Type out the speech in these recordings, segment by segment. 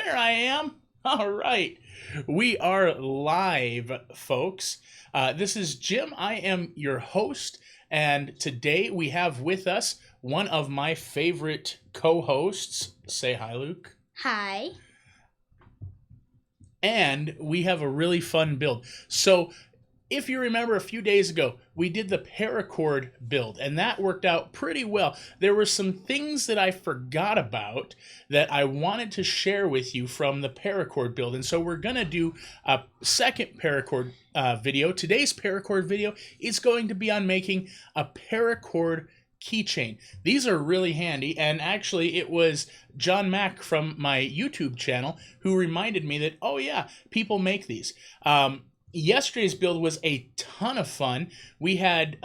There I am. All right. We are live, folks. This is Jim. I am your host. And today we have with us one of my favorite co-hosts. Say hi, Luke. Hi. And we have a really fun build. So if you remember a few days ago, we did the Paracord build, and that worked out pretty well. There were some things that I forgot about that I wanted to share with you from the Paracord build, and so we're going to do a second Paracord video. Today's Paracord video is going to be on making a Paracord keychain. These are really handy, and actually it was John Mack from my YouTube channel who reminded me that, oh yeah, people make these. Yesterday's build was a ton of fun. We had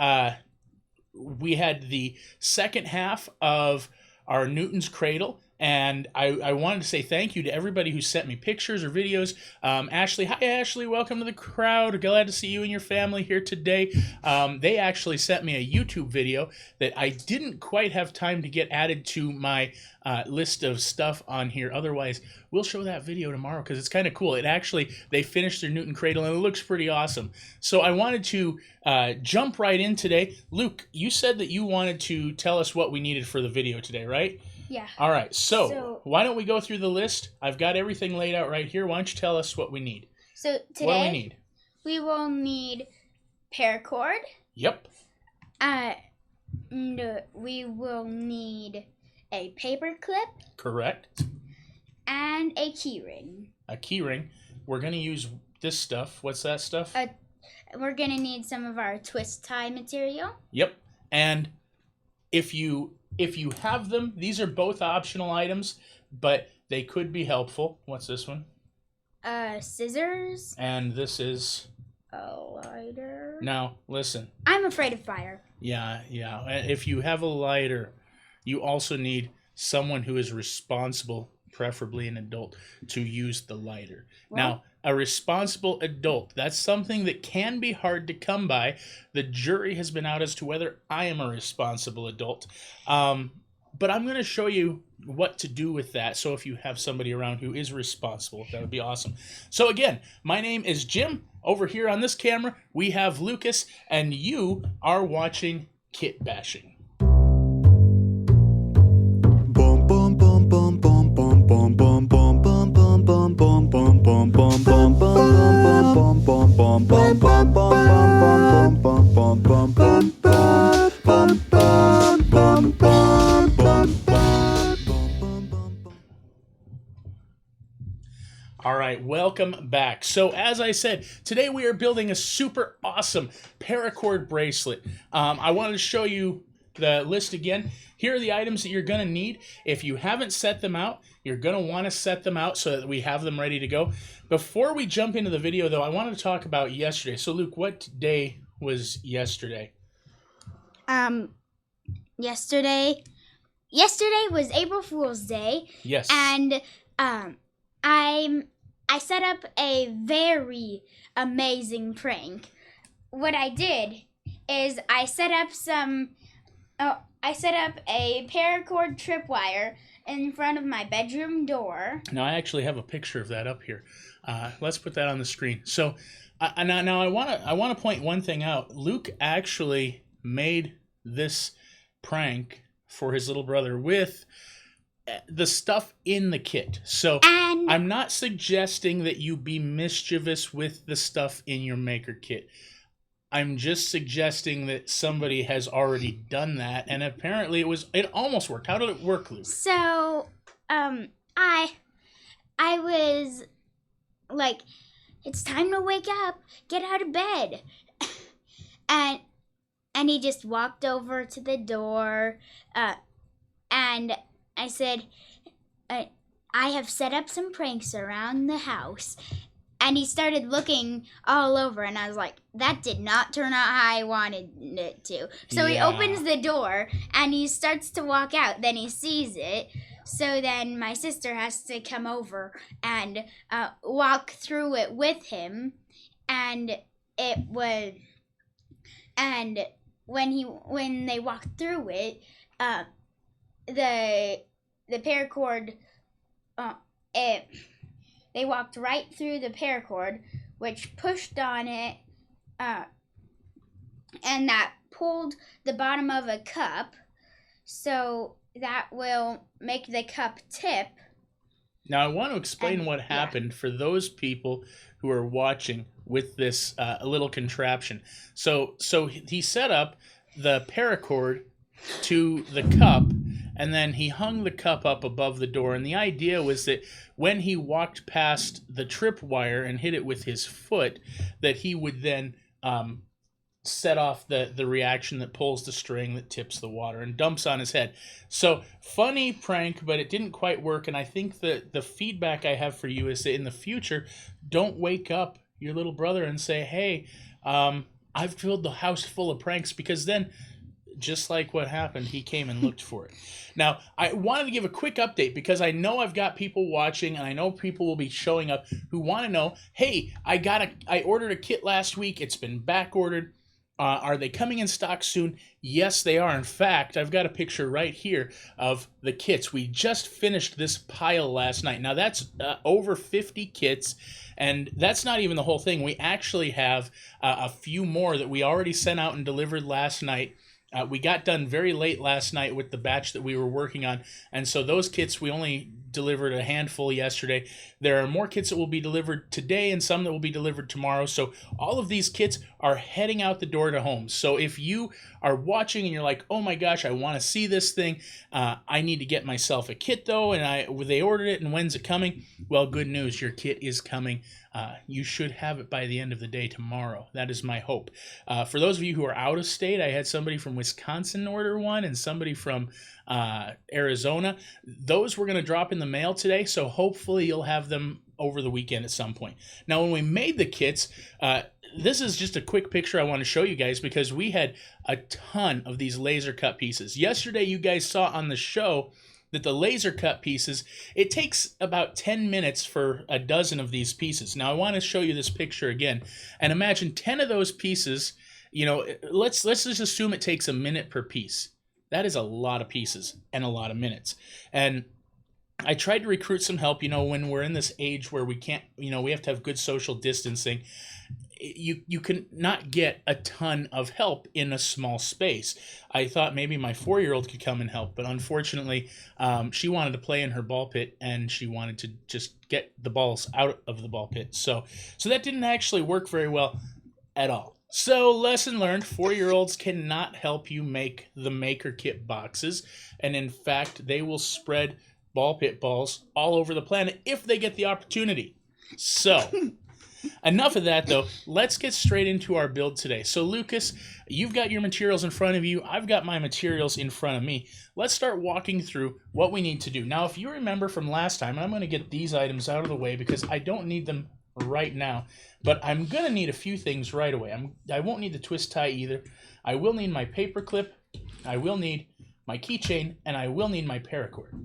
the second half of our Newton's Cradle, and I wanted to say thank you to everybody who sent me pictures or videos. Ashley, hi Ashley, welcome to the crowd. Glad to see you and your family here today. They actually sent me a YouTube video that I didn't quite have time to get added to my list of stuff on here. Otherwise, we'll show that video tomorrow because it's kind of cool. They finished their Newton Cradle and it looks pretty awesome. So I wanted to jump right in today. Luke, you said that you wanted to tell us what we needed for the video today, right? Yeah. All right, so why don't we go through the list? I've got everything laid out right here. Why don't you tell us what we need? So today, what do we need? We will need paracord. Yep. We will need a paper clip. Correct. And a key ring. A key ring. We're going to use this stuff. What's that stuff? We're going to need some of our twist tie material. Yep. And if you have them, these are both optional items, but they could be helpful. What's this one? Scissors. And this is? A lighter. Now, listen. I'm afraid of fire. Yeah. If you have a lighter, you also need someone who is responsible, preferably an adult, to use the lighter. Well, now, a responsible adult, that's something that can be hard to come by. The jury has been out as to whether I am a responsible adult. But I'm going to show you what to do with that. So if you have somebody around who is responsible, that would be awesome. So again, my name is Jim. Over here on this camera, we have Lucas, and you are watching Kitbashing. All right, welcome back. So as I said, today we are building a super awesome paracord bracelet. I wanted to show you the list again. Here are the items that you're going to need. If you haven't set them out, you're going to want to set them out so that we have them ready to go. Before we jump into the video, though, I wanted to talk about yesterday. So, Luke, what day was yesterday? Yesterday was April Fool's Day. Yes. And I set up a very amazing prank. What I did is I set up a paracord tripwire in front of my bedroom door. Now, I actually have a picture of that up here. Let's put that on the screen. So, now I want to point one thing out. Luke actually made this prank for his little brother with the stuff in the kit. So, I'm not suggesting that you be mischievous with the stuff in your maker kit. I'm just suggesting that somebody has already done that, and apparently it almost worked. How did it work, Luke? So, I was like, it's time to wake up, get out of bed. and he just walked over to the door, and I said, I have set up some pranks around the house. And he started looking all over, and I was like, that did not turn out how I wanted it to. So He opens the door, and he starts to walk out. Then he sees it. So then my sister has to come over and walk through it with him. And when they walked through it, the paracord they walked right through the paracord, which pushed on it, and that pulled the bottom of a cup, so that will make the cup tip. Now, I want to explain what happened for those people who are watching with this little contraption. So he set up the paracord to the cup, and then he hung the cup up above the door. And the idea was that when he walked past the tripwire and hit it with his foot, that he would then set off the reaction that pulls the string that tips the water and dumps on his head. So funny prank, but it didn't quite work. And I think that the feedback I have for you is that in the future, don't wake up your little brother and say, hey, I've filled the house full of pranks, because then just like what happened, he came and looked for it. Now, I wanted to give a quick update because I know I've got people watching, and I know people will be showing up who want to know, hey, I ordered a kit last week. It's been back ordered. Are they coming in stock soon? Yes, they are. In fact, I've got a picture right here of the kits. We just finished this pile last night. Now, that's over 50 kits, and that's not even the whole thing. We actually have a few more that we already sent out and delivered last night. We got done very late last night with the batch that we were working on, and so those kits, we only delivered a handful yesterday. There are more kits that will be delivered today and some that will be delivered tomorrow. So all of these kits are heading out the door to homes. So if you are watching and you're like, oh my gosh, I want to see this thing, I need to get myself a kit though, and they ordered it, and when's it coming? Well, good news, your kit is coming. You should have it by the end of the day tomorrow. That is my hope. For those of you who are out of state, I had somebody from Wisconsin order one and somebody from Arizona. Those we're going to drop in the mail today, so hopefully you'll have them over the weekend at some point. Now, when we made the kits, this is just a quick picture I want to show you guys because we had a ton of these laser cut pieces. Yesterday, you guys saw on the show that the laser cut pieces, it takes about 10 minutes for a dozen of these pieces. Now, I want to show you this picture again, and imagine 10 of those pieces. You know, let's just assume it takes a minute per piece. That is a lot of pieces and a lot of minutes. And I tried to recruit some help, you know, when we're in this age where we can't, you know, we have to have good social distancing. You can not get a ton of help in a small space. I thought maybe my 4-year-old could come and help, but unfortunately, she wanted to play in her ball pit and she wanted to just get the balls out of the ball pit. So that didn't actually work very well at all. So lesson learned, 4-year-olds cannot help you make the maker kit boxes. And in fact, they will spread ball pit balls all over the planet if they get the opportunity. So enough of that, though. Let's get straight into our build today. So, Lucas, you've got your materials in front of you. I've got my materials in front of me. Let's start walking through what we need to do. Now, if you remember from last time, I'm going to get these items out of the way because I don't need them right now, but I'm going to need a few things right away. I won't need the twist tie either. I will need my paper clip. I will need my keychain, and I will need my paracord.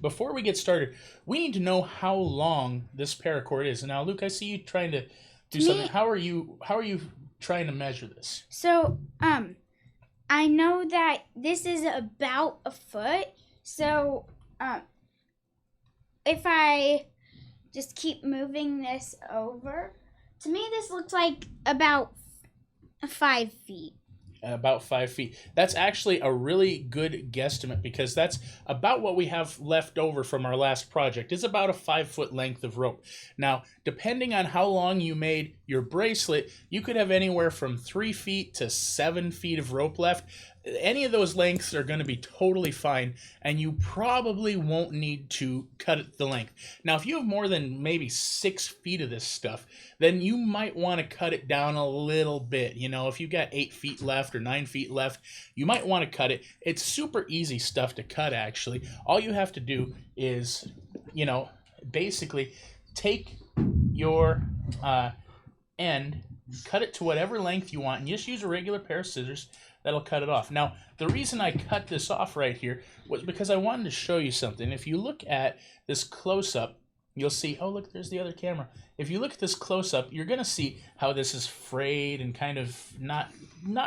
Before we get started, we need to know how long this paracord is. And now, Luke, I see you trying to do something. How are you trying to measure this? So, I know that this is about a foot. So, if I just keep moving this over, to me this looks like about 5 feet. About 5 feet. That's actually a really good guesstimate because that's about what we have left over from our last project. It's about a 5-foot length of rope. Now, depending on how long you made your bracelet, you could have anywhere from 3 feet to 7 feet of rope left. Any of those lengths are going to be totally fine, and you probably won't need to cut the length. Now, if you have more than maybe 6 feet of this stuff, then you might want to cut it down a little bit. You know, if you've got 8 feet left or 9 feet left, you might want to cut it. It's super easy stuff to cut, actually. All you have to do is, you know, basically take your end, cut it to whatever length you want, and just use a regular pair of scissors. That'll cut it off. Now, the reason I cut this off right here was because I wanted to show you something. If you look at this close-up, you'll see, oh, look, there's the other camera. If you look at this close-up, you're going to see how this is frayed and kind of not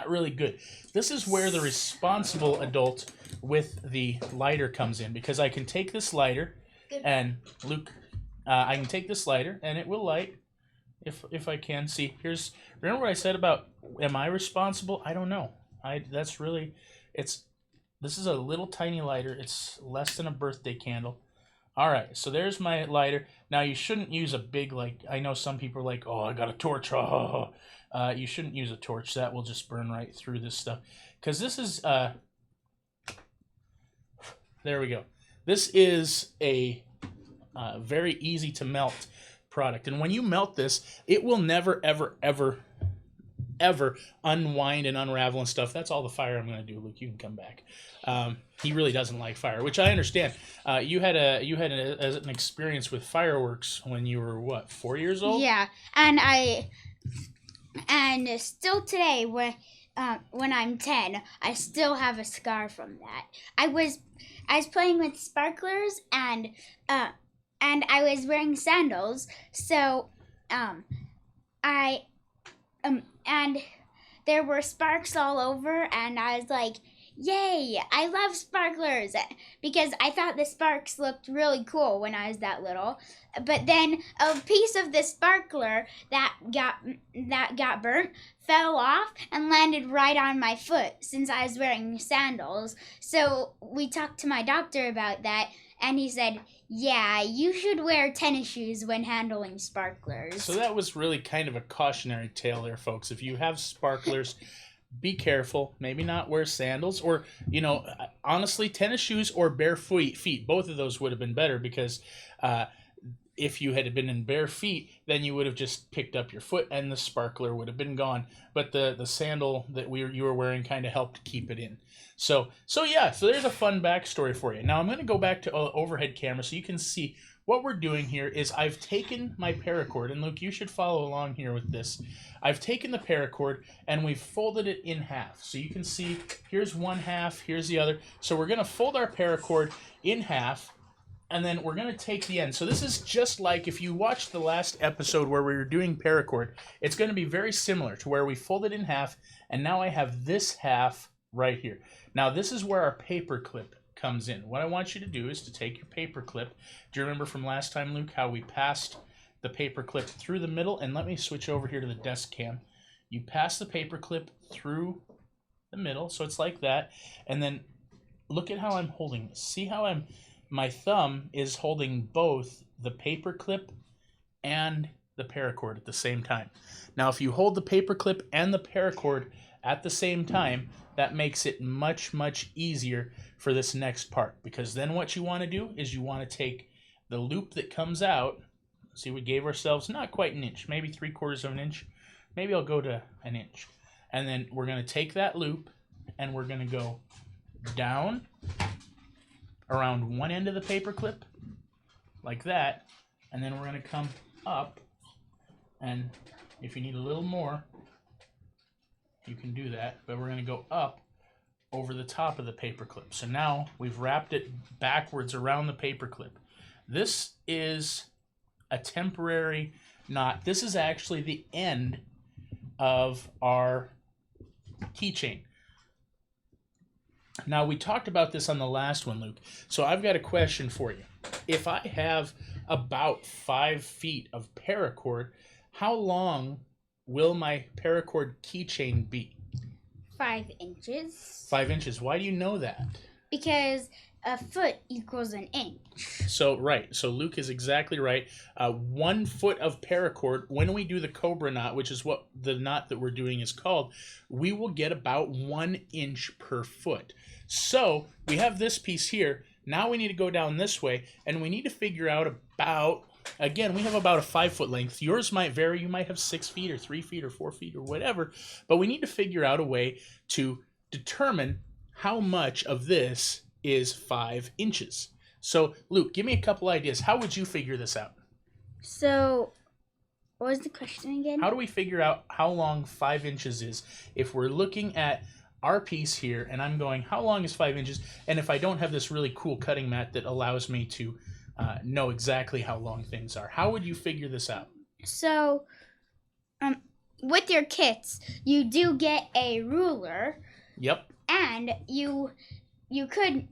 really good. This is where the responsible adult with the lighter comes in, because I can take this lighter, and Luke, I can take this lighter, and it will light if I can. See, remember what I said about, am I responsible? I don't know. This is a little tiny lighter. It's less than a birthday candle. All right, so there's my lighter. Now, you shouldn't use a big, like, I know some people are like, oh, I got a torch. Oh. You shouldn't use a torch. That will just burn right through this stuff. Because this is, there we go. This is a very easy to melt product. And when you melt this, it will never, ever, ever, ever unwind and unravel and stuff. That's all the fire I'm going to do. Luke, you can come back. He really doesn't like fire, which I understand. You had an experience with fireworks when you were what, 4 years old? Yeah, and still today when I'm 10, I still have a scar from that. I was playing with sparklers and I was wearing sandals, so and there were sparks all over, and I was like, yay, I love sparklers, because I thought the sparks looked really cool when I was that little. But then a piece of the sparkler that got burnt fell off and landed right on my foot since I was wearing sandals. So we talked to my doctor about that, and he said, yeah, you should wear tennis shoes when handling sparklers. So that was really kind of a cautionary tale there, folks. If you have sparklers, be careful. Maybe not wear sandals, or, honestly, tennis shoes or bare feet. Both of those would have been better, because if you had been in bare feet, then you would have just picked up your foot and the sparkler would have been gone. But the sandal that you were wearing kind of helped keep it in. So there's a fun backstory for you. Now I'm going to go back to overhead camera so you can see what we're doing here. Is I've taken my paracord, and Luke, you should follow along here with this. I've taken the paracord and we've folded it in half. So you can see here's one half, here's the other. So we're going to fold our paracord in half, and then we're going to take the end. So this is just like if you watched the last episode where we were doing paracord, it's going to be very similar to where we fold it in half, and now I have this half right here. Now this is where our paper clip comes in. What I want you to do is to take your paper clip. Do you remember from last time, Luke, how we passed the paper clip through the middle? And let me switch over here to the desk cam. You pass the paper clip through the middle, so it's like that. And then look at how I'm holding this. See how my thumb is holding both the paper clip and the paracord at the same time. Now, if you hold the paper clip and the paracord at the same time, that makes it much, much easier for this next part, because then what you want to do is you want to take the loop that comes out. See, we gave ourselves not quite an inch, maybe 3/4 of an inch. Maybe I'll go to an inch. And then we're going to take that loop and we're going to go down around one end of the paper clip like that, and then we're going to come up, and if you need a little more you can do that, but we're going to go up over the top of the paper clip. So now we've wrapped it backwards around the paper clip. This is a temporary knot. This is actually the end of our keychain. Now, we talked about this on the last one, Luke. So I've got a question for you. If I have about 5 feet of paracord, how long will my paracord keychain be? 5 inches. 5 inches. Why do you know that? Because a foot equals an inch. So, right. So Luke is exactly right. 1 foot of paracord, when we do the cobra knot, which is what the knot that we're doing is called, we will get about 1 inch per foot. So we have this piece here. Now we need to go down this way, and we need to figure out about, again, we have about a 5 foot length. Yours might vary. You might have 6 feet or 3 feet or 4 feet or whatever, but we need to figure out a way to determine how much of this is 5 inches. So, Luke, give me a couple ideas. How would you figure this out? So, what was the question again? How do we figure out how long 5 inches is? If we're looking at our piece here, and I'm going, how long is 5 inches? And if I don't have this really cool cutting mat that allows me to know exactly how long things are, how would you figure this out? So, with your kits, you do get a ruler. Yep. And you could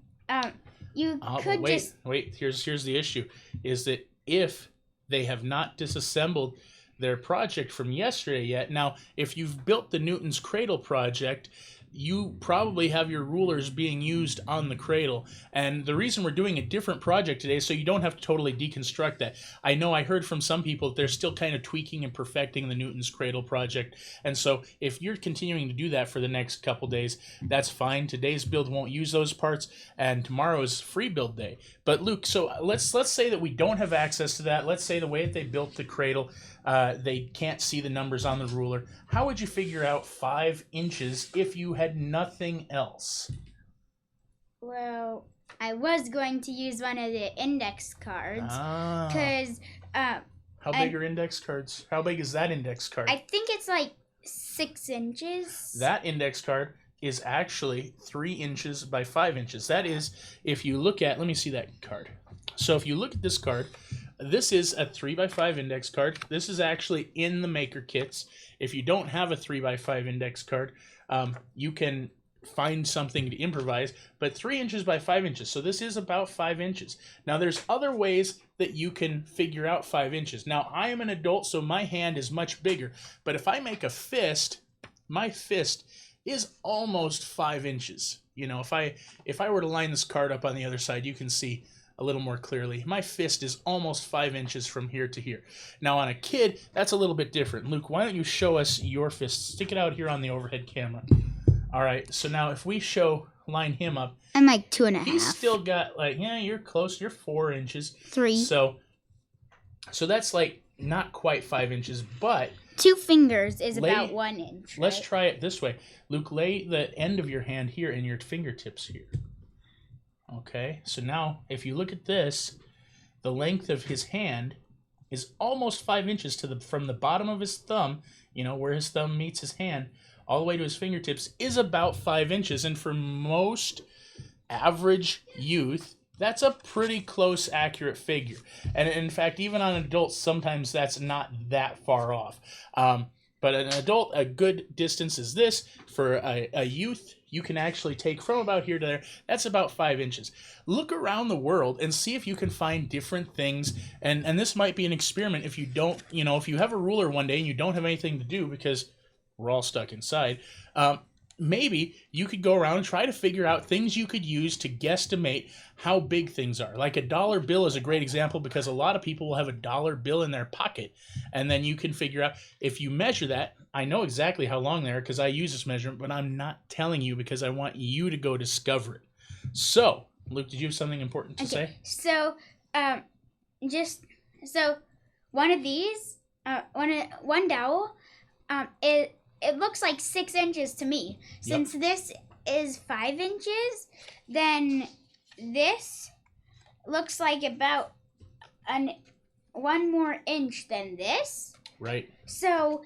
Wait. Here's the issue: is that if they have not disassembled their project from yesterday yet. Now, if you've built the Newton's Cradle project, you probably have your rulers being used on the cradle. And the reason we're doing a different project today is so you don't have to totally deconstruct that. I know I heard from some people that they're still kind of tweaking and perfecting the Newton's Cradle project. And so if you're continuing to do that for the next couple days, that's fine. Today's build won't use those parts, and tomorrow is free build day. But Luke, so let's say that we don't have access to that. Let's say the way that they built the cradle, they can't see the numbers on the ruler. How would you figure out 5 inches if you had nothing else? Well, I was going to use one of the index cards because. How big are index cards? How big is that index card? I think it's like 6 inches. That index card is actually 3 inches by 5 inches. That is, if you look at, let me see that card. So if you look at this card, this is a 3x5 index card. This is actually in the maker kits. If you don't have a 3x5 index card, you can find something to improvise, but 3 inches by 5 inches. So this is about 5 inches. Now there's other ways that you can figure out 5 inches. Now I am an adult, so my hand is much bigger, but if I make a fist, my fist is almost 5 inches. You know, if I were to line this card up on the other side, you can see a little more clearly. My fist is almost 5 inches from here to here. Now on a kid, that's a little bit different. Luke, why don't you show us your fist? Stick it out here on the overhead camera. All right, so now if we line him up. I'm like 2.5. He's still got like, yeah, you're close. You're 4 inches. 3. So that's like not quite 5 inches, but 2 fingers is about 1 inch. Let's right? try it this way. Luke, lay the end of your hand here and your fingertips here. Okay, so now if you look at this, the length of his hand is almost 5 inches from the bottom of his thumb, you know, where his thumb meets his hand, all the way to his fingertips is about 5 inches. And for most average youth, that's a pretty close, accurate figure. And in fact, even on adults, sometimes that's not that far off. But an adult, a good distance is this. For a youth, you can actually take from about here to there. That's about 5 inches. Look around the world and see if you can find different things. And this might be an experiment if you don't, you know, if you have a ruler one day and you don't have anything to do because we're all stuck inside, maybe you could go around and try to figure out things you could use to guesstimate how big things are. Like a dollar bill is a great example because a lot of people will have a dollar bill in their pocket. And then you can figure out, if you measure that, I know exactly how long they are because I use this measurement, but I'm not telling you because I want you to go discover it. So, Luke, did you have something important to say? So, one of these, one dowel, it looks like 6 inches to me. Since this is 5 inches, then this looks like about one more inch than this. Right. So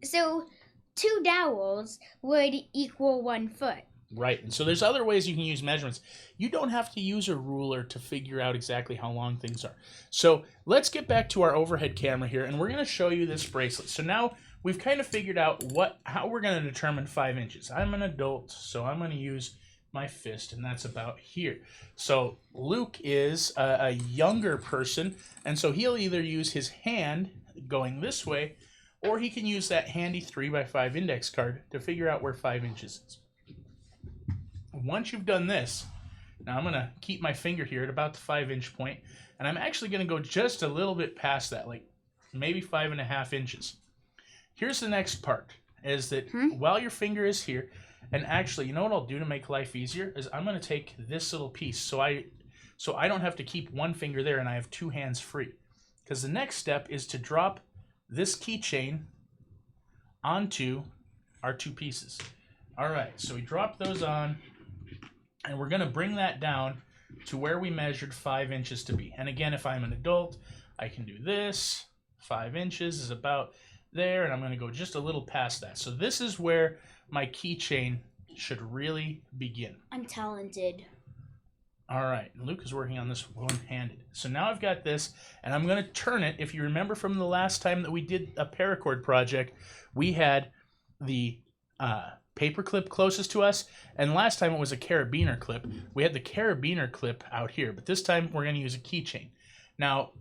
2 dowels would equal 1 foot. Right. And so there's other ways you can use measurements. You don't have to use a ruler to figure out exactly how long things are. So let's get back to our overhead camera here, and we're going to show you this bracelet. So now we've kind of figured out how we're going to determine 5 inches. I'm an adult, so I'm going to use my fist, and that's about here. So Luke is a younger person, and so he'll either use his hand going this way, or he can use that handy 3x5 index card to figure out where 5 inches is. Once you've done this, now I'm going to keep my finger here at about the 5 inch point, and I'm actually going to go just a little bit past that, like maybe 5.5 inches. Here's the next part, is that while your finger is here, and actually, you know what I'll do to make life easier, is I'm going to take this little piece so I don't have to keep one finger there and I have 2 hands free. Because the next step is to drop this keychain onto our 2 pieces. All right, so we drop those on, and we're going to bring that down to where we measured 5 inches to be. And again, if I'm an adult, I can do this. 5 inches is about there, and I'm going to go just a little past that. So this is where my keychain should really begin. I'm talented. All right, Luke is working on this one-handed. So now I've got this, and I'm going to turn it. If you remember from the last time that we did a Paracord project, we had the paper clip closest to us, and last time it was a carabiner clip. We had the carabiner clip out here, but this time we're going to use a keychain. Now,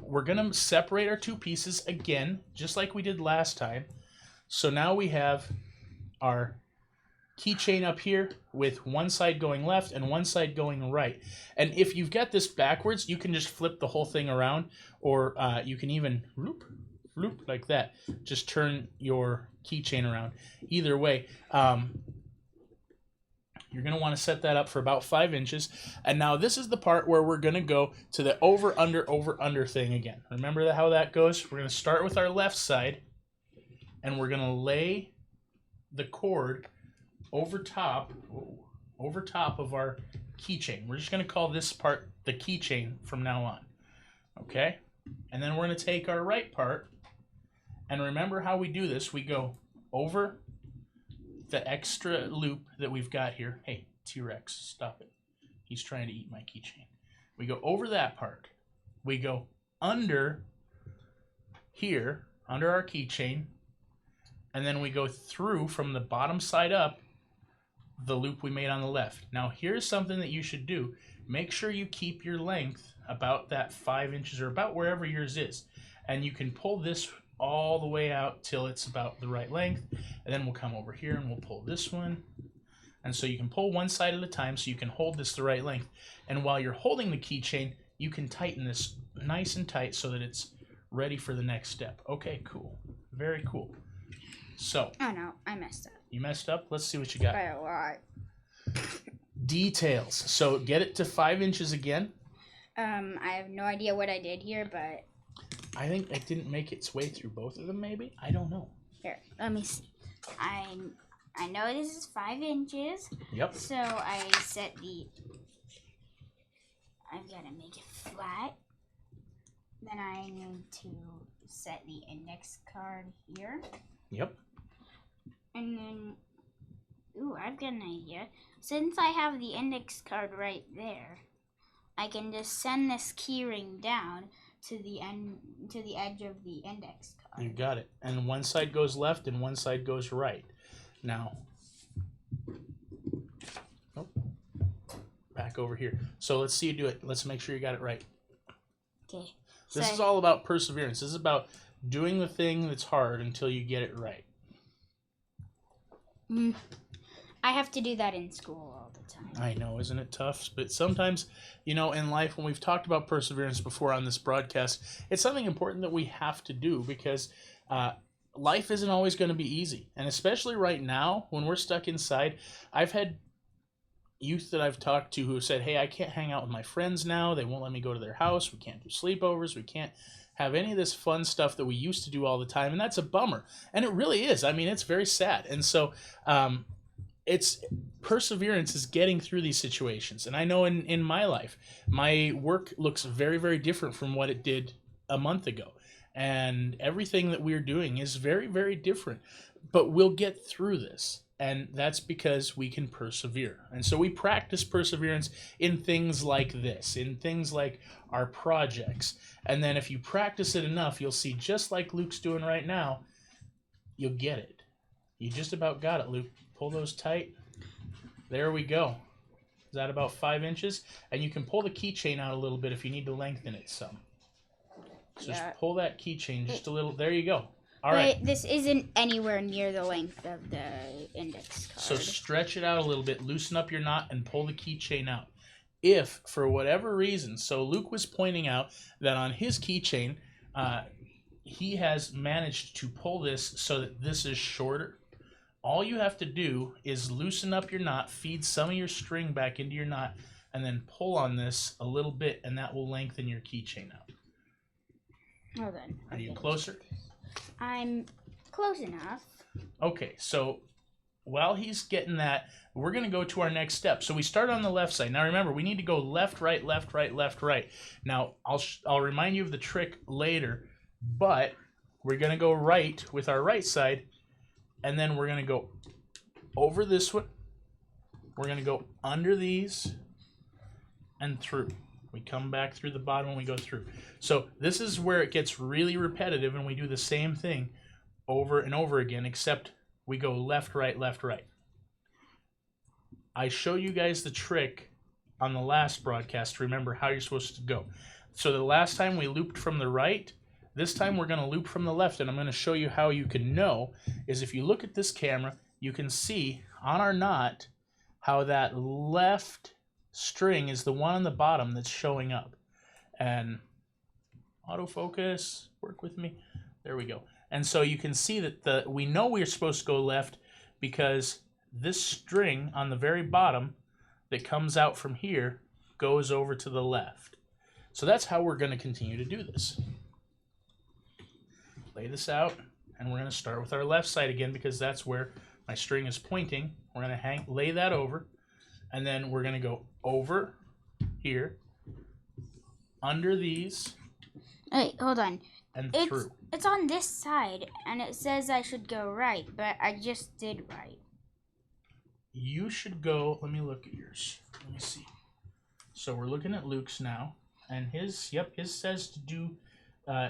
we're going to separate our two pieces again, just like we did last time. So now we have our keychain up here with one side going left and one side going right. And if you've got this backwards, you can just flip the whole thing around, or you can even loop like that. Just turn your keychain around. Either way, you're going to want to set that up for about 5 inches. And now this is the part where we're going to go to the over, under thing again. Remember how that goes? We're going to start with our left side, and we're going to lay the cord over top of our keychain. We're just going to call this part the keychain from now on. Okay? And then we're going to take our right part, and remember how we do this. We go over the extra loop that we've got here. Hey, T-Rex, stop it. He's trying to eat my keychain. We go over that part. We go under here, under our keychain, and then we go through from the bottom side up the loop we made on the left. Now here's something that you should do. Make sure you keep your length about that 5 inches, or about wherever yours is. And you can pull this all the way out till it's about the right length, and then we'll come over here and we'll pull this one. And so you can pull one side at a time so you can hold this the right length. And while you're holding the keychain, you can tighten this nice and tight so that it's ready for the next step. Okay, cool. Very cool. So. Oh no, I messed up. You messed up? Let's see what you got. By a lot. Details. So get it to 5 inches again. I have no idea what I did here, but I think it didn't make its way through both of them, maybe? I don't know. Here, let me see. I know this is 5 inches. Yep. So I set I've got to make it flat. Then I need to set the index card here. Yep. And then, ooh, I've got an idea. Since I have the index card right there, I can just send this key ring down to the edge of the index card. You got it. And one side goes left and one side goes right. Now, back over here. So let's see you do it. Let's make sure you got it right. Okay. This is all about perseverance. This is about doing the thing that's hard until you get it right. I have to do that in school all the time. I know, isn't it tough? But sometimes, in life, when we've talked about perseverance before on this broadcast, it's something important that we have to do, because life isn't always going to be easy. And especially right now, when we're stuck inside, I've had youth that I've talked to who have said, hey, I can't hang out with my friends now. They won't let me go to their house. We can't do sleepovers. We can't have any of this fun stuff that we used to do all the time. And that's a bummer. And it really is. I mean, it's very sad. And so it's perseverance is getting through these situations. And I know in my life, my work looks very, very different from what it did a month ago. And everything that we're doing is very, very different. But we'll get through this. And that's because we can persevere. And so we practice perseverance in things like this, in things like our projects. And then if you practice it enough, you'll see, just like Luke's doing right now, you'll get it. You just about got it, Luke. Pull those tight. There we go. Is that about 5 inches? And you can pull the keychain out a little bit if you need to lengthen it some. So just pull that keychain just a little. There you go. All right. This isn't anywhere near the length of the index card. So stretch it out a little bit, loosen up your knot, and pull the keychain out. If, for whatever reason, so Luke was pointing out that on his keychain, he has managed to pull this so that this is shorter. All you have to do is loosen up your knot, feed some of your string back into your knot, and then pull on this a little bit, and that will lengthen your keychain out. Hold on. Are you closer? I'm close enough. Okay, so while he's getting that, we're going to go to our next step. So we start on the left side. Now remember, we need to go left, right, left, right, left, right. Now I'll remind you of the trick later, but we're going to go right with our right side, and then we're going to go over this one. We're going to go under these and through. We come back through the bottom and we go through. So this is where it gets really repetitive, and we do the same thing over and over again, except we go left, right, left, right. I show you guys the trick on the last broadcast to remember how you're supposed to go. So the last time we looped from the right, this time we're going to loop from the left, and I'm going to show you how you can know is if you look at this camera, you can see on our knot how that left string is the one on the bottom that's showing up. And autofocus, work with me. There we go. And so you can see that we know we're supposed to go left because this string on the very bottom that comes out from here goes over to the left. So that's how we're going to continue to do this. Lay this out, and we're going to start with our left side again because that's where my string is pointing. We're going to lay that over, and then we're going to go over here, under these, Wait, hold on. and It's through. it's on this side, and it says I should go right, but I just did right. You should go, let me look at yours. Let me see. So we're looking at Luke's now, and his says to do,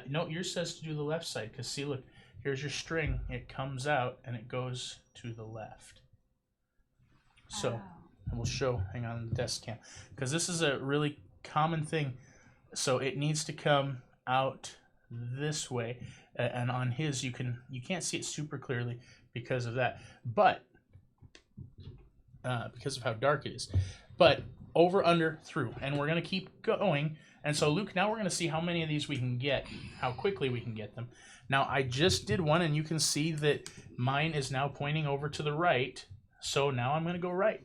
no, yours says to do the left side, because see, look, here's your string. It comes out, and it goes to the left. So, and we'll show, hang on the desk cam, because this is a really common thing. So it needs to come out this way, and on his you can't see it super clearly because of that, but because of how dark it is. But over, under, through, and we're gonna keep going. And so Luke, now we're gonna see how many of these we can get, how quickly we can get them. Now I just did one, and you can see that mine is now pointing over to the right. So now I'm gonna go right,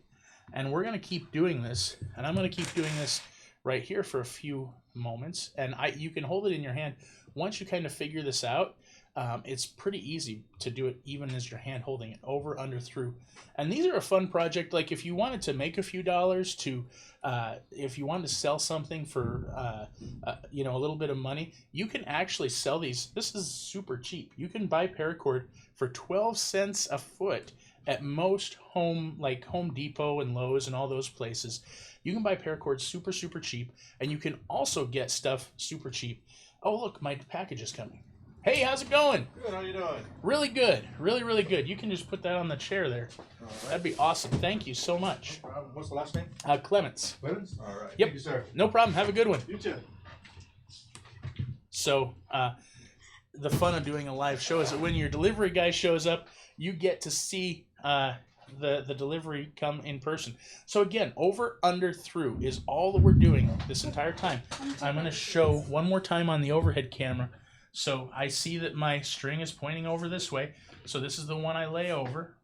and we're gonna keep doing this, and I'm gonna keep doing this right here for a few moments, and you can hold it in your hand. Once you kind of figure this out, it's pretty easy to do it even as your hand holding it, over, under, through. And these are a fun project. Like if you wanted to make a few dollars, if you wanted to sell something for a little bit of money, you can actually sell these. This is super cheap. You can buy Paracord for 12 cents a foot at most Home Depot and Lowe's and all those places. You can buy Paracord super, super cheap, and you can also get stuff super cheap. Oh, look, my package is coming. Hey, how's it going? Good, how you doing? Really good. Really, really good. You can just put that on the chair there. All right. That'd be awesome. Thank you so much. What's the last name? Clements. Clemens? All right. Yep. Thank you, sir. No problem. Have a good one. You too. So, the fun of doing a live show is that when your delivery guy shows up, you get to see the delivery come in person. So again, over, under, through is all that we're doing this entire time. I'm going to show one more time on the overhead camera. So I see that my string is pointing over this way. So this is the one I lay over.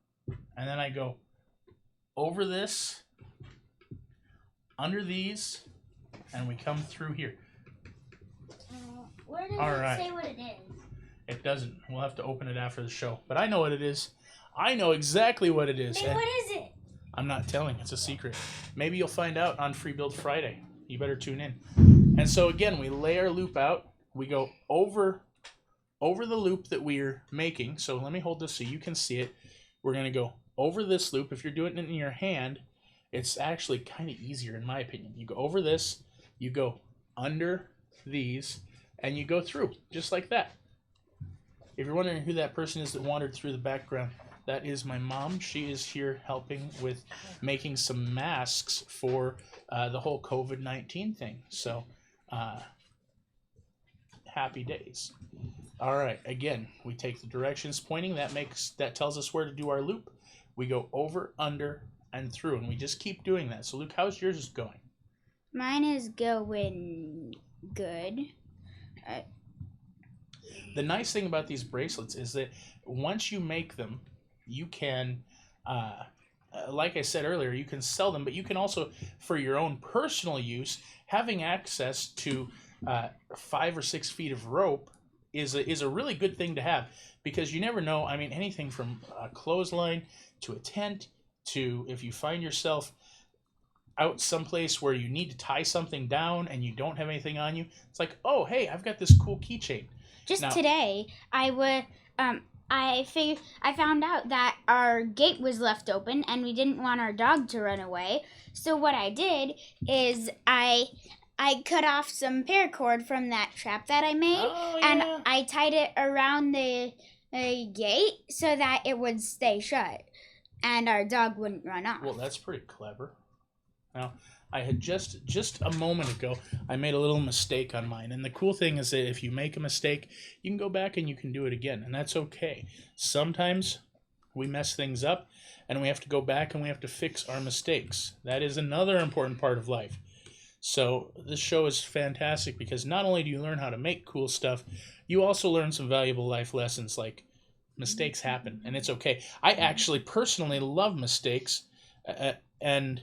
And then I go over this, under these, and we come through here. Where does All it right. say what it is? It doesn't. We'll have to open it after the show. But I know what it is. I know exactly what it is. Wait, what is it? I'm not telling. It's a secret. Maybe you'll find out on Free Build Friday. You better tune in. And so again, we lay our loop out. We go over the loop that we're making. So let me hold this so you can see it. We're going to go over this loop. If you're doing it in your hand, it's actually kind of easier in my opinion. You go over this, you go under these, and you go through just like that. If you're wondering who that person is that wandered through the background, that is my mom. She is here helping with making some masks for the whole COVID-19 thing. So, happy days. All right, again, we take the directions pointing. That tells us where to do our loop. We go over, under, and through, and we just keep doing that. So, Luke, how's yours going? Mine is going good. The nice thing about these bracelets is that once you make them, you can, like I said earlier, you can sell them, but you can also, for your own personal use, having access to 5 or 6 feet of rope is a really good thing to have, because you never know. I mean, anything from a clothesline to a tent to if you find yourself out someplace where you need to tie something down and you don't have anything on you, it's like, oh, hey, I've got this cool keychain. Just Now, today, I found out that our gate was left open and we didn't want our dog to run away. So what I did is I cut off some paracord from that trap that I made, and I tied it around the gate so that it would stay shut and our dog wouldn't run off. Well, that's pretty clever. Now, I had just a moment ago, I made a little mistake on mine. And the cool thing is that if you make a mistake, you can go back and you can do it again, and that's okay. Sometimes we mess things up, and we have to go back and we have to fix our mistakes. That is another important part of life. So this show is fantastic because not only do you learn how to make cool stuff, you also learn some valuable life lessons like mistakes happen and it's okay. I actually personally love mistakes, and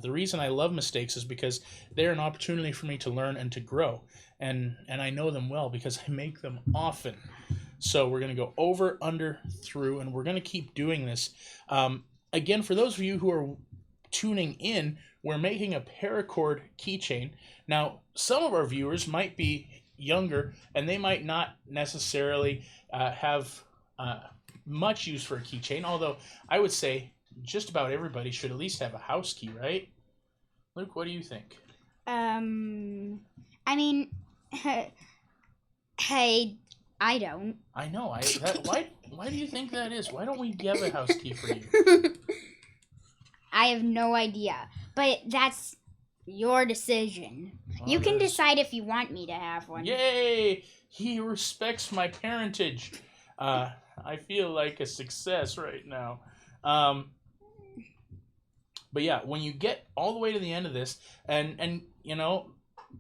the reason I love mistakes is because they're an opportunity for me to learn and to grow, and I know them well because I make them often. So we're going to go over, under, through, and we're going to keep doing this. Again, for those of you who are tuning in, we're making a Paracord keychain. Now, some of our viewers might be younger, and they might not necessarily have much use for a keychain, although I would say just about everybody should at least have a house key, right? Luke, what do you think? I mean, hey, I don't. I know. Why do you think that is? Why don't we have a house key for you? I have no idea, but that's your decision. Well, you can decide if you want me to have one. Yay! He respects my parentage. I feel like a success right now. But yeah, when you get all the way to the end of this, and you know,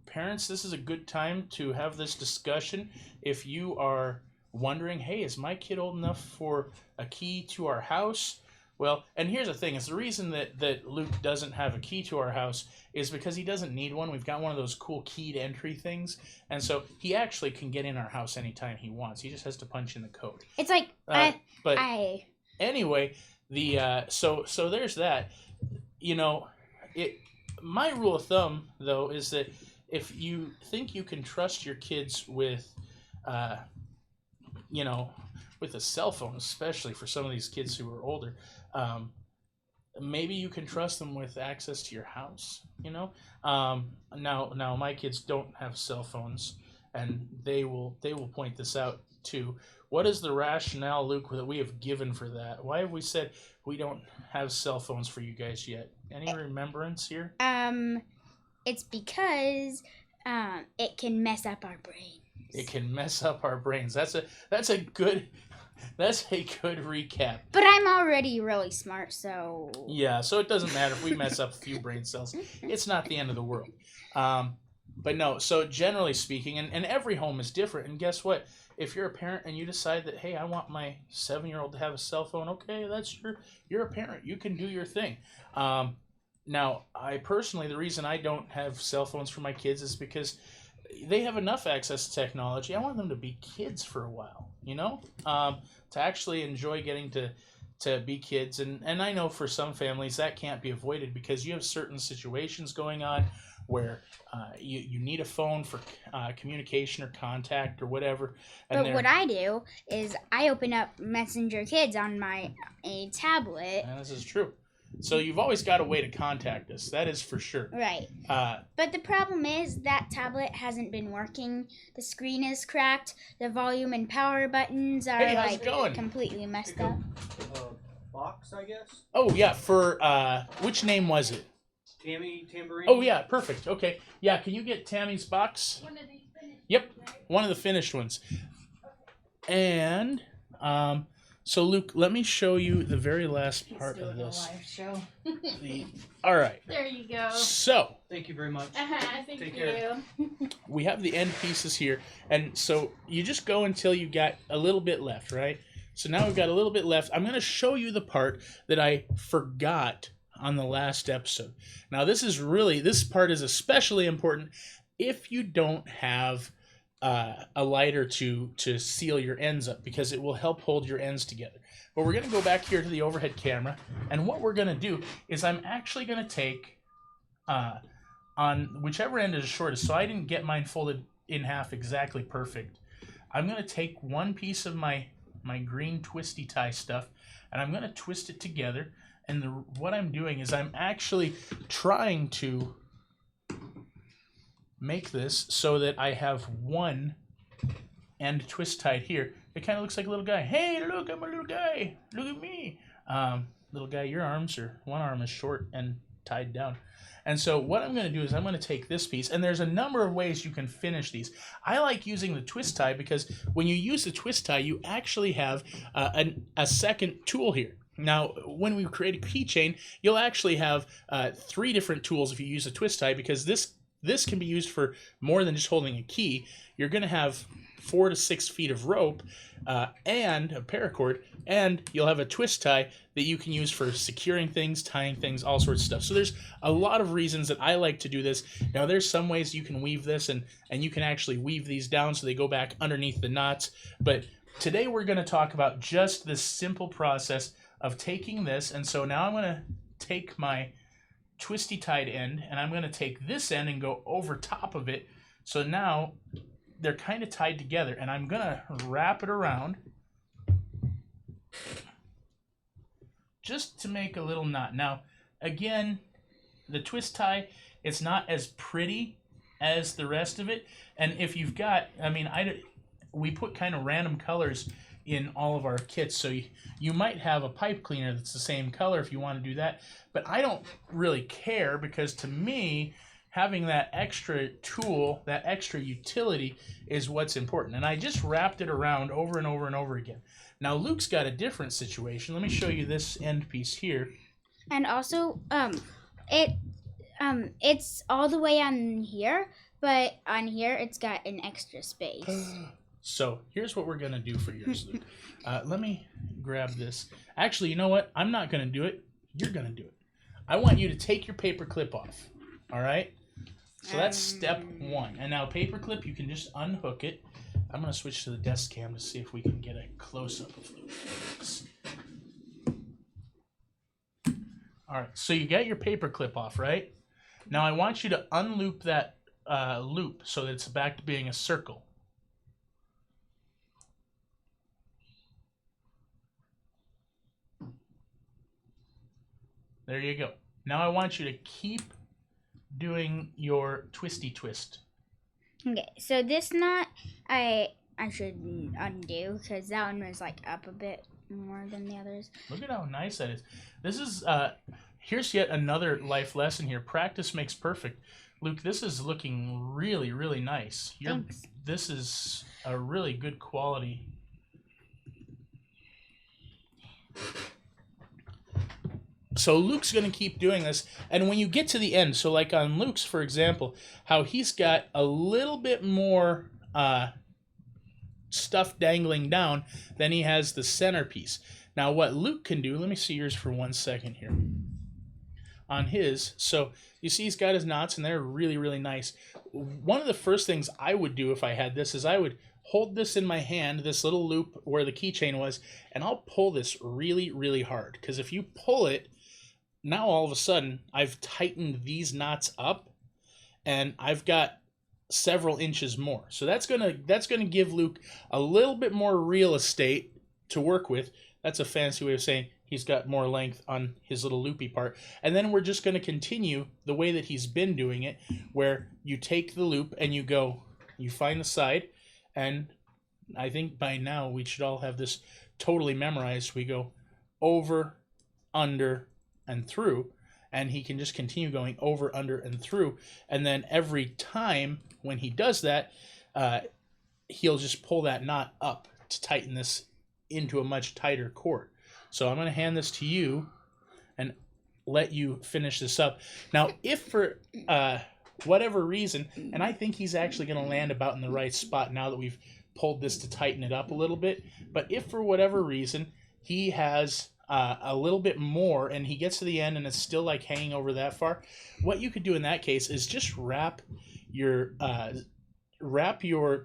parents, this is a good time to have this discussion. If you are wondering, hey, is my kid old enough for a key to our house? Well, and here's the thing, is the reason that Luke doesn't have a key to our house is because he doesn't need one. We've got one of those cool keyed entry things, and so he actually can get in our house anytime he wants. He just has to punch in the code. It's like, Anyway, so there's that. You know, my rule of thumb, though, is that if you think you can trust your kids with, with a cell phone, especially for some of these kids who are older, maybe you can trust them with access to your house. Now my kids don't have cell phones, and they will point this out too. What is the rationale, Luke, that we have given for that? Why have we said we don't have cell phones for you guys yet? Any remembrance here? It's because it can mess up our brains. It can mess up our brains. That's a good recap. But I'm already really smart, so... Yeah, so it doesn't matter if we mess up a few brain cells. It's not the end of the world. But no, so generally speaking, and every home is different, and guess what? If you're a parent and you decide that, hey, I want my 7-year-old to have a cell phone, okay, you're a parent. You can do your thing. Now, I personally, the reason I don't have cell phones for my kids is because they have enough access to technology. I want them to be kids for a while, to actually enjoy getting to be kids. And I know for some families that can't be avoided because you have certain situations going on where you need a phone for communication or contact or whatever. But what I do is I open up Messenger Kids on my tablet. And this is true. So you've always got a way to contact us. That is for sure. Right. But the problem is that tablet hasn't been working. The screen is cracked. The volume and power buttons are completely messed up. Box, I guess. Oh yeah, for which name was it? Tambourine. Oh yeah, perfect. Okay, yeah. Can you get Tammy's box? One of these finished. Yep, one of the finished ones. And so Luke, let me show you the very last part of this. Live show. All right. There you go. So. Thank you very much. Thank Take you. care. We have the end pieces here, and so you just go until you got a little bit left, right? So now we've got a little bit left. I'm going to show you the part that I forgot on the last episode. Now this part is especially important if you don't have a lighter to seal your ends up, because it will help hold your ends together. But we're going to go back here to the overhead camera, and what we're going to do is I'm actually going to take on whichever end is shortest. So I didn't get mine folded in half exactly perfect. I'm going to take one piece of my green twisty tie stuff, and I'm going to twist it together. And what I'm doing is I'm actually trying to make this so that I have one end twist tied here. It kind of looks like a little guy. Hey, look, I'm a little guy. Look at me. Little guy, your arms one arm is short and tied down. And so what I'm going to do is I'm going to take this piece, and there's a number of ways you can finish these. I like using the twist tie because when you use the twist tie, you actually have a second tool here. Now, when we create a keychain, you'll actually have 3 different tools if you use a twist tie, because this can be used for more than just holding a key. You're going to have 4 to 6 feet of rope and a paracord, and you'll have a twist tie that you can use for securing things, tying things, all sorts of stuff. So there's a lot of reasons that I like to do this. Now, there's some ways you can weave this, and you can actually weave these down so they go back underneath the knots. But today we're going to talk about just this simple process of taking this. And so now I'm going to take my twisty tied end, and I'm going to take this end and go over top of it. So now they're kind of tied together, and I'm going to wrap it around just to make a little knot. Now, again, the twist tie, it's not as pretty as the rest of it. And if you've got, I mean, we put kind of random colors in all of our kits, so you might have a pipe cleaner that's the same color if you want to do that. But I don't really care, because to me, having that extra tool, that extra utility is what's important. And I just wrapped it around over and over and over again. Now Luke's got a different situation. Let me show you this end piece here. And also, it's all the way on here, but on here it's got an extra space. So here's what we're going to do for yours, Luke. Let me grab this. Actually, you know what? I'm not going to do it. You're going to do it. I want you to take your paper clip off. All right? So that's step 1. And now paper clip, you can just unhook it. I'm going to switch to the desk cam to see if we can get a close-up of Luke. All right, so you got your paper clip off, right? Now I want you to unloop that loop so that it's back to being a circle. There you go. Now I want you to keep doing your twisty twist. Okay, so this knot I should undo, because that one was like up a bit more than the others. Look at how nice that is. This is here's yet another life lesson here. Practice makes perfect. Luke, this is looking really, really nice. Thanks. This is a really good quality. So Luke's going to keep doing this, and when you get to the end, so like on Luke's, for example, how he's got a little bit more stuff dangling down than he has the centerpiece. Now what Luke can do, let me see yours for 1 second here. On his, so you see he's got his knots, and they're really, really nice. One of the first things I would do if I had this is I would hold this in my hand, this little loop where the keychain was, and I'll pull this really, really hard. Because if you pull it, now all of a sudden I've tightened these knots up, and I've got several inches more. So that's gonna give Luke a little bit more real estate to work with. That's a fancy way of saying he's got more length on his little loopy part. And then we're just going to continue the way that he's been doing it, where you take the loop and you find the side, and I think by now we should all have this totally memorized. We go over, under, and through, and he can just continue going over, under, and through. And then every time when he does that, he'll just pull that knot up to tighten this into a much tighter cord. So I'm going to hand this to you and let you finish this up. Now, if for whatever reason, and I think he's actually going to land about in the right spot now that we've pulled this to tighten it up a little bit, but if for whatever reason he has a little bit more and he gets to the end and it's still like hanging over that far, what you could do in that case is just wrap your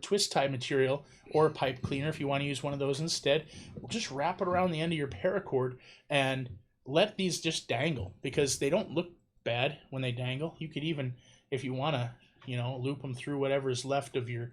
twist tie material, or a pipe cleaner if you want to use one of those instead. Just wrap it around the end of your paracord and let these just dangle, because they don't look bad when they dangle. You could even, if you want to, loop them through whatever is left of your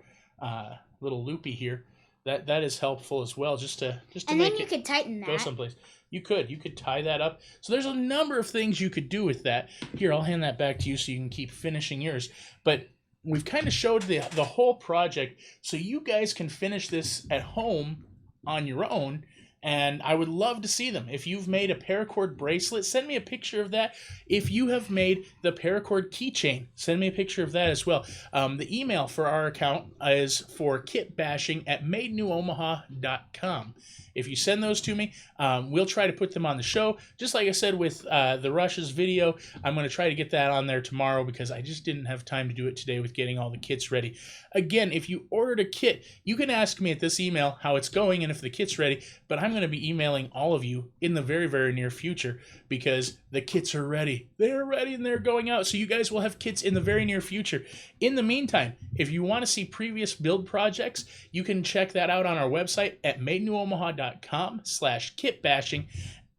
little loopy here. That is helpful as well, just to and make then you could tighten that. Go someplace. You could tie that up. So there's a number of things you could do with that. Here, I'll hand that back to you so you can keep finishing yours. But we've kind of showed the whole project, so you guys can finish this at home on your own and I would love to see them. If you've made a Paracord bracelet, send me a picture of that. If you have made the Paracord keychain, send me a picture of that as well. The email for our account is for kitbashing@madenewOmaha.com. If you send those to me, we'll try to put them on the show. Just like I said with the Russia's video, I'm going to try to get that on there tomorrow because I just didn't have time to do it today with getting all the kits ready. Again, if you ordered a kit, you can ask me at this email how it's going and if the kit's ready, but I'm going to be emailing all of you in the very, very near future because the kits are ready. They're ready and they're going out, so you guys will have kits in the very near future. In the meantime, if you want to see previous build projects, you can check that out on our website at madenewOmaha.com/kitbashing.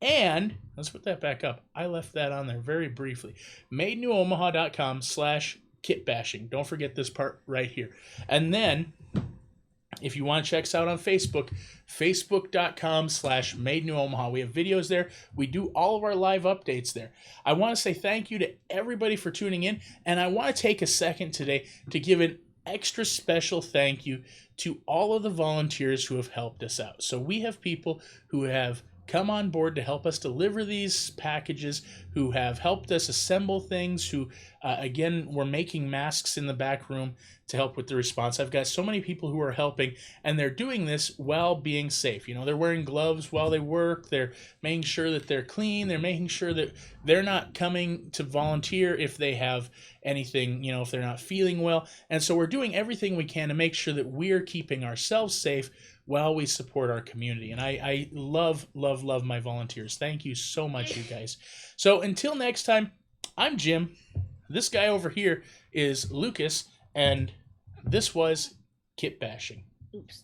And let's put that back up. I left that on there very briefly. madenewOmaha.com/kitbashing. Don't forget this part right here. And then, if you want to check us out on Facebook, facebook.com/madenewOmaha. We have videos there. We do all of our live updates there. I want to say thank you to everybody for tuning in. And I want to take a second today to give an extra special thank you to all of the volunteers who have helped us out. So we have people who have come on board to help us deliver these packages, who have helped us assemble things, who, again, we're making masks in the back room to help with the response. I've got so many people who are helping, and they're doing this while being safe. You know, they're wearing gloves while they work. They're making sure that they're clean. They're making sure that they're not coming to volunteer if they have anything, you know, if they're not feeling well. And so we're doing everything we can to make sure that we're keeping ourselves safe while we support our community. And I love, love, love my volunteers. Thank you so much, you guys. So until next time, I'm Jim. This guy over here is Lucas, and this was Kitbashing. Oops.